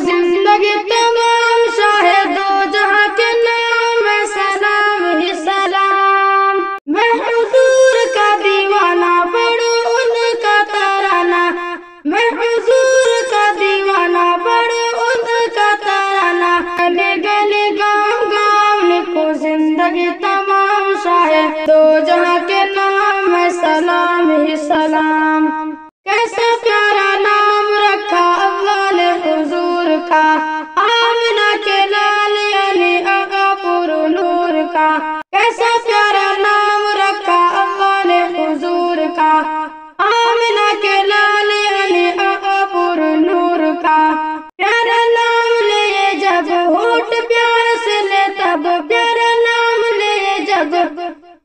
زندگی تمام شاہ دو جہاں کے نام ہے سلام ہی سلام۔ میں حضور کا دیوانہ پڑھوں ان کا ترانہ، میں حضور کا دیوانہ پڑھوں ان کا ترانہ، گلے گلے گاؤں گاؤں لکھوں زندگی تمام شاہ دو جہاں کے نام ہے سلام ہی سلام۔ کیسا پیارا نام رکھا اللہ نے حضور کا، آمنہ کے لال علی آقا پر نور کا۔ کیسا پیارا نام رکھا اللہ نے حضور کا، آمنہ کے لال علی آقا پر نور کا۔ پیارا نام لے جب ہونٹ پیار سے لے تب، پیارا نام لے جب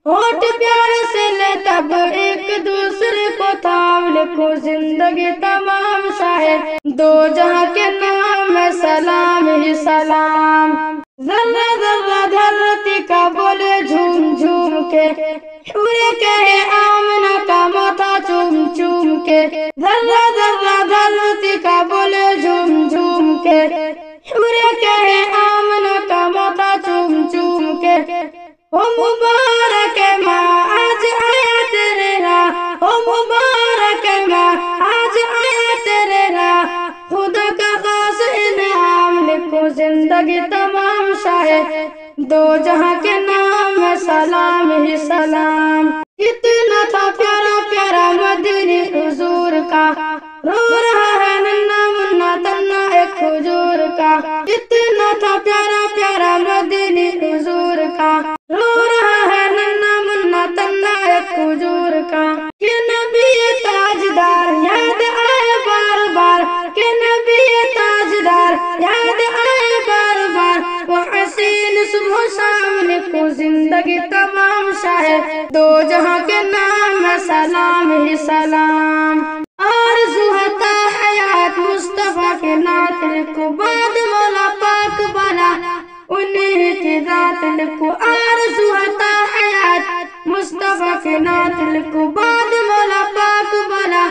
ہونٹ پیار سے لے تب، ایک دوسرے کو تھام لکھو زندگی تمام شاہ دو جہاں کے نام ہے سلام ہی سلام۔ ذرہ ذرہ دھرتی کا بولے جھوم جھوم کے، حور کہے آمنہ کا ماتھا چوم چوم کے۔ ذرہ ذرہ دھرتی کا بولے جھوم جھوم کے، حور کہے آمنہ کا ماتھا چوم چوم کے۔ او مبارک ماں آج آیا تیرے راہ، او مبارک ماں آج آیا تیرے راہ، خدا کا خاص انعام لکھو زندگی تمام شاہ دو جہاں کے نام ہے سلام ہی سلام۔ کتنا تھا پیارا پیارا مدنی حضور کا، رو رہا ہے ننھا منا تنہا ایک کھجور کا۔ کتنا تھا پیارا پیارا مدنی حضور کا، رو رہا ہے ننھا منا تنہا ایک کھجور کا۔ کہ نبی تاجدار یاد آئے بار بار، کہ نبی تاجدار یاد آئے بار بار، وہ حسین صبح شام لکھو زندگی تمام شاہ دو جہاں کے نام ہے سلام ہی سلام۔ آرزو ہے تا حیات مصطفیٰ کے نعت لکھو، بعد مولا پاک بنا انہیں کی ذات لکھو۔ آرزو ہے تا حیات مصطفیٰ کے نعت لکھو، بعد مولا پاک بنا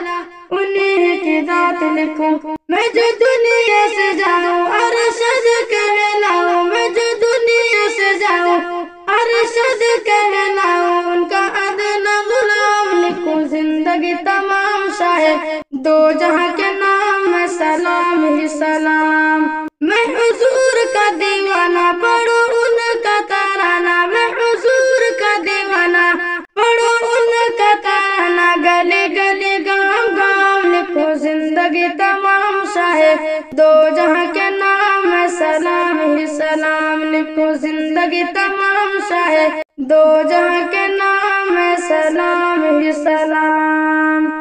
انہیں کی ذات لکھو۔ میں جو دنیا سے جاؤں ارشد کہلاؤں، میں جو دنیا سے جاؤں ارشد کہلاؤں، ان کا ادنا غلام لکھو زندگی تمام شاہ دو جہاں کے نام ہے سلام ہی سلام۔ میں حضور کا دیوانہ پڑھوں ان کا ترانہ، میں حضور کا دیوانہ پڑھوں ان کا ترانہ، گلے گلے گاؤں گاؤں لکھو زندگی تمام شاہ دو جہاں کے نام ہے سلام ہی سلام۔ لکھو زندگی تمام شاہ دو جہاں کے نام ہے سلام ہی سلام۔